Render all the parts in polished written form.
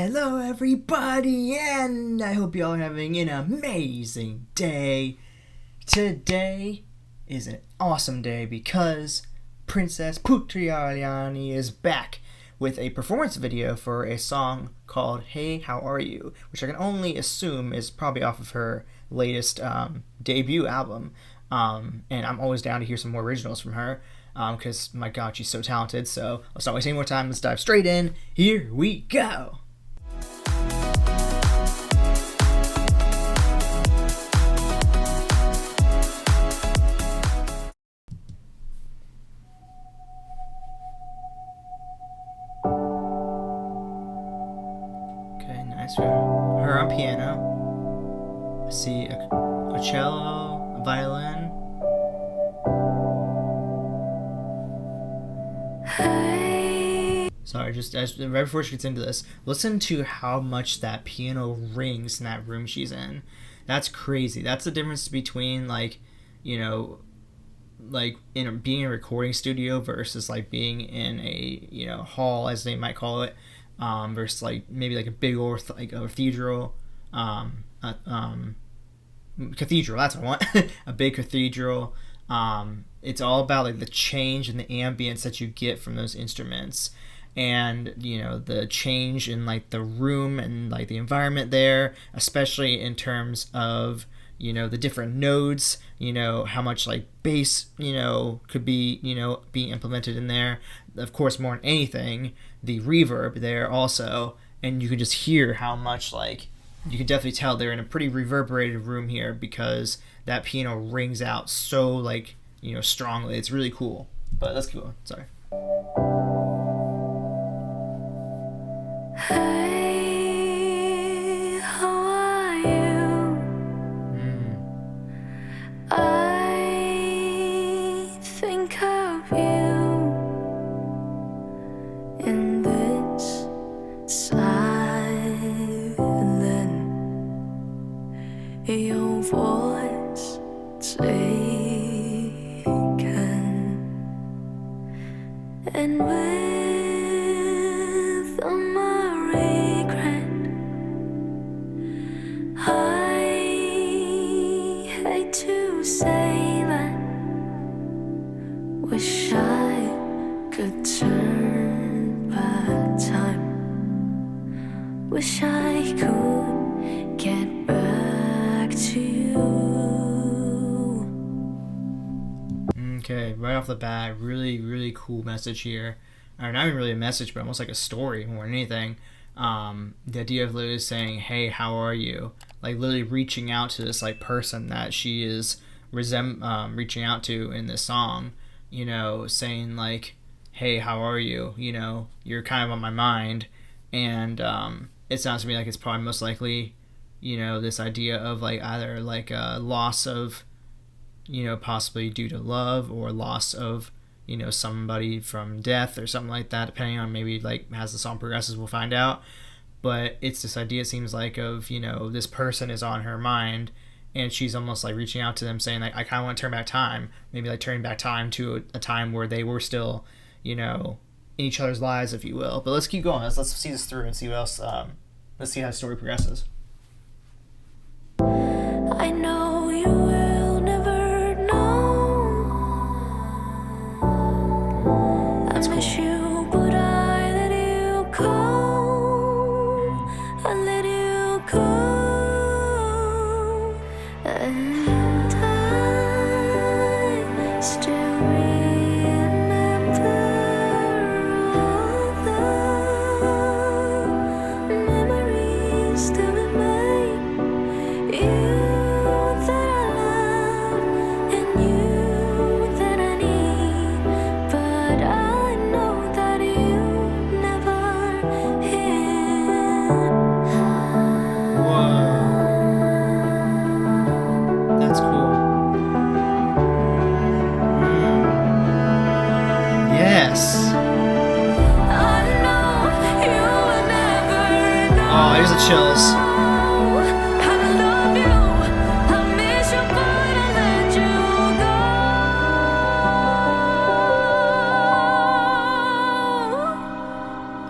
Hello everybody, and I hope you all are having an amazing day. Today is an awesome day because Princess Putri Ariani is back with a performance video for a song called Hey How Are You, which I can only assume is probably off of her latest debut album. And I'm always down to hear some more originals from her because, my God, she's so talented. So let's not waste any more time. Let's dive straight in. Here we go. Okay, nice. Her on piano. I see a cello, a violin. Sorry, just right before she gets into this, listen to how much that piano rings in that room she's in. That's crazy. That's the difference between, like, you know, like being in a recording studio versus like being in a, you know, hall, as they might call it, versus like maybe like a big old like a cathedral, cathedral. That's what I want. A big cathedral. It's all about like the change and the ambience that you get from those instruments, and you know the change in like the room and like the environment there, especially in terms of, you know, the different nodes, you know, how much like bass, you know, could be, you know, being implemented in there. Of course, more than anything, the reverb there also, and you can just hear how much, like, you can definitely tell they're in a pretty reverberated room here because that piano rings out so, like, you know, strongly. It's really cool. But let's keep going. Sorry. Hey, how are you? I think of you in this silence. Your voice taken, and with all my regret, I hate to say that. Wish I could turn back time. Wish I could get back to you. Okay, right off the bat, really, really cool message here. Or not even really a message, but almost like a story more than anything. The idea of literally saying, "Hey, how are you?" Like literally reaching out to this like person that she is reaching out to in this song. You know, saying like, "Hey, how are you?" You know, you're kind of on my mind, and it sounds to me like it's probably most likely, you know, this idea of like either like a loss of, you know, possibly due to love, or loss of, you know, somebody from death or something like that, depending on maybe like as the song progresses, we'll find out. But it's this idea, it seems like, of, you know, this person is on her mind, and she's almost like reaching out to them saying like, I kind of want to turn back time, maybe like turning back time to a time where they were still, you know, in each other's lives, if you will. But let's keep going. Let's see this through and see what else. Let's see how the story progresses. I know you will never know. That's I miss cool. you, but I let you go. I let you go. And I still remember all the memories that we made. You that I love and you that I need, but I know that you never hear. Whoa, that's cool. Yes. I know you will never know. Oh, here's the chills. I love you, I miss you, but I let you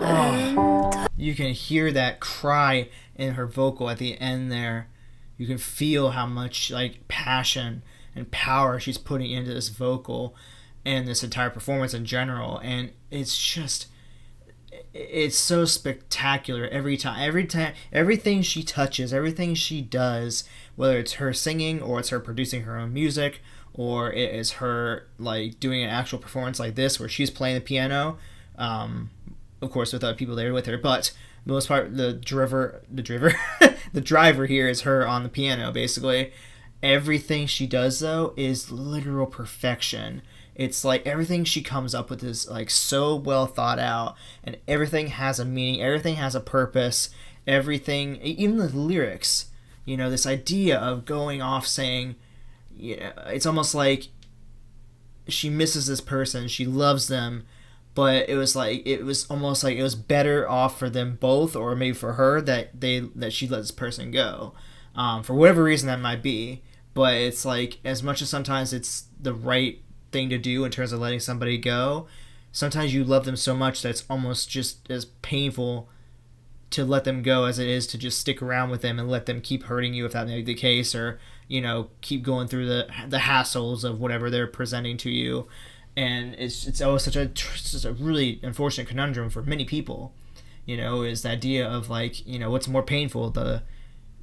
go. Oh, you can can hear that cry in her vocal at the end there. You can feel how much like passion and power she's putting into this vocal and this entire performance in general, and it's so spectacular every time, everything she touches, everything she does, whether it's her singing or it's her producing her own music or it is her like doing an actual performance like this where she's playing the piano, of course with other people there with her, but the most part the driver the driver here is her on the piano basically. Everything she does though is literal perfection. It's like everything she comes up with is like so well thought out, and everything has a meaning, everything has a purpose, everything, even the lyrics, this idea of going off saying, it's almost like she misses this person, she loves them, but it was almost like it was better off for them both, or maybe for her, that she let this person go, for whatever reason that might be. But it's like, as much as sometimes it's the right thing to do in terms of letting somebody go, sometimes you love them so much that it's almost just as painful to let them go as it is to just stick around with them and let them keep hurting you if that may be the case, or keep going through the hassles of whatever they're presenting to you. And it's always such a really unfortunate conundrum for many people, is the idea of like, what's more painful, the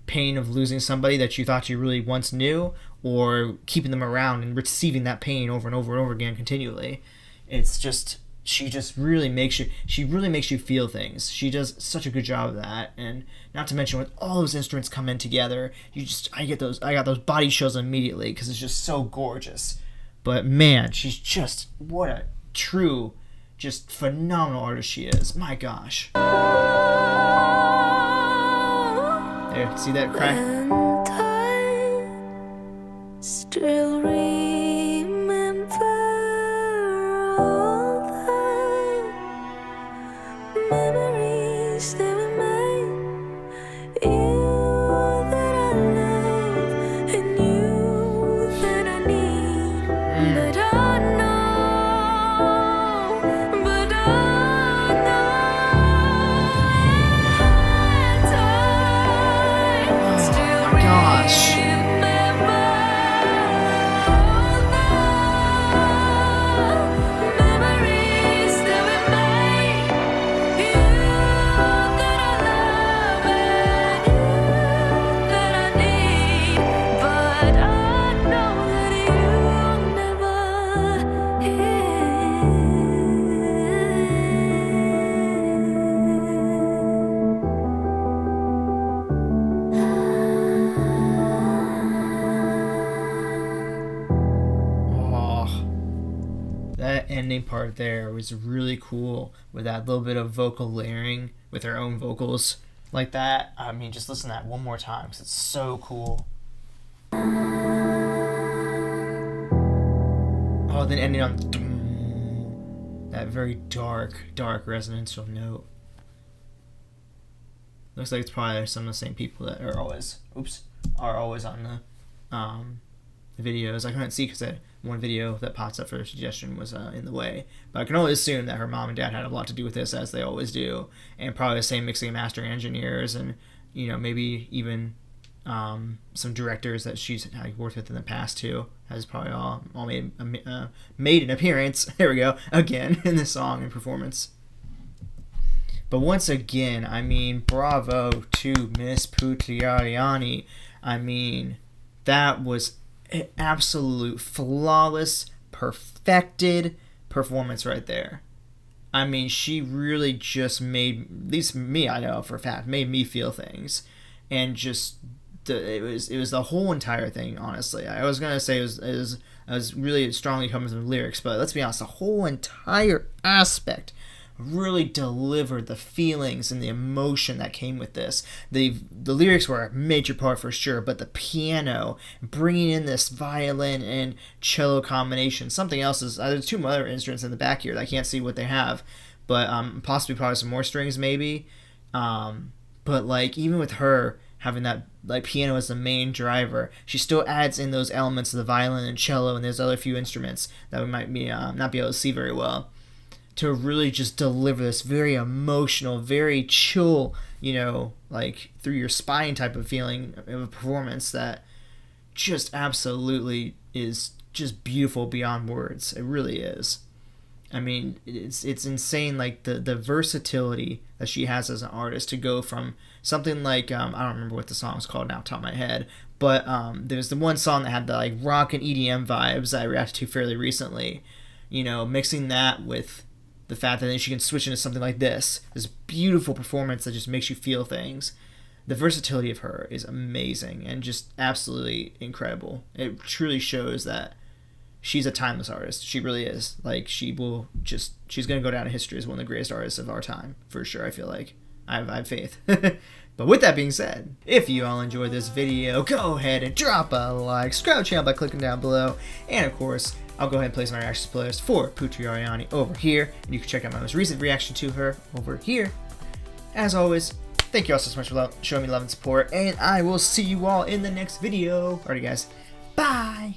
pain of losing somebody that you thought you really once knew, or keeping them around and receiving that pain over and over and over again continually. It's just, she really makes you feel things. She does such a good job of that. And not to mention, with all those instruments come in together, I got those body chills immediately, because it's just so gorgeous. But man, she's just, what a true, just phenomenal artist she is. My gosh. There, see that crack? And I still remember all the memories that we made. You that I love and you that I need. But I know, Gosh. That ending part there was really cool, with that little bit of vocal layering with her own vocals like that. I mean, just listen to that one more time because it's so cool. Oh, then ending on that very dark resonantial note. Looks like it's probably some of the same people that are always on the videos. I couldn't see because that one video that pops up for a suggestion was in the way, but I can only assume that her mom and dad had a lot to do with this, as they always do, and probably the same mixing and mastering engineers, and maybe even some directors that she's worked with in the past too, has probably all made an appearance. There we go, again in this song and performance. But once again, I mean, bravo to Miss PUTRI ARIANI. I mean, that was an absolute flawless, perfected performance right there. I mean, she really just made, at least me, I know for a fact, made me feel things. And just, it was the whole entire thing, honestly. I was going to say it was really strongly coming from the lyrics, but let's be honest, the whole entire aspect really delivered the feelings and the emotion that came with this. The lyrics were a major part for sure, but the piano, bringing in this violin and cello combination. Something else is, there's two other instruments in the back here that I can't see what they have, but possibly probably some more strings maybe. But like, even with her having that like piano as the main driver, she still adds in those elements of the violin and cello and there's other few instruments that we might be not be able to see very well. to really just deliver this very emotional, very chill, like through your spine type of feeling of a performance that just absolutely is just beautiful beyond words. It really is. I mean, it's insane, like the versatility that she has as an artist to go from something like I don't remember what the song's called now, top of my head, but there's the one song that had the like rock and EDM vibes that I reacted to fairly recently. Mixing that with the fact that then she can switch into something like this beautiful performance that just makes you feel things. The versatility of her is amazing and just absolutely incredible. It truly shows that she's a timeless artist. She really is. Like, she's going to go down in history as one of the greatest artists of our time, for sure, I feel like. I have faith. But with that being said, if you all enjoyed this video, go ahead and drop a like, subscribe to the channel by clicking down below, and of course, I'll go ahead and place my reaction playlist for Putri Ariani over here, and you can check out my most recent reaction to her over here. As always, thank you all so much for showing me love and support, and I will see you all in the next video. Alrighty guys, bye!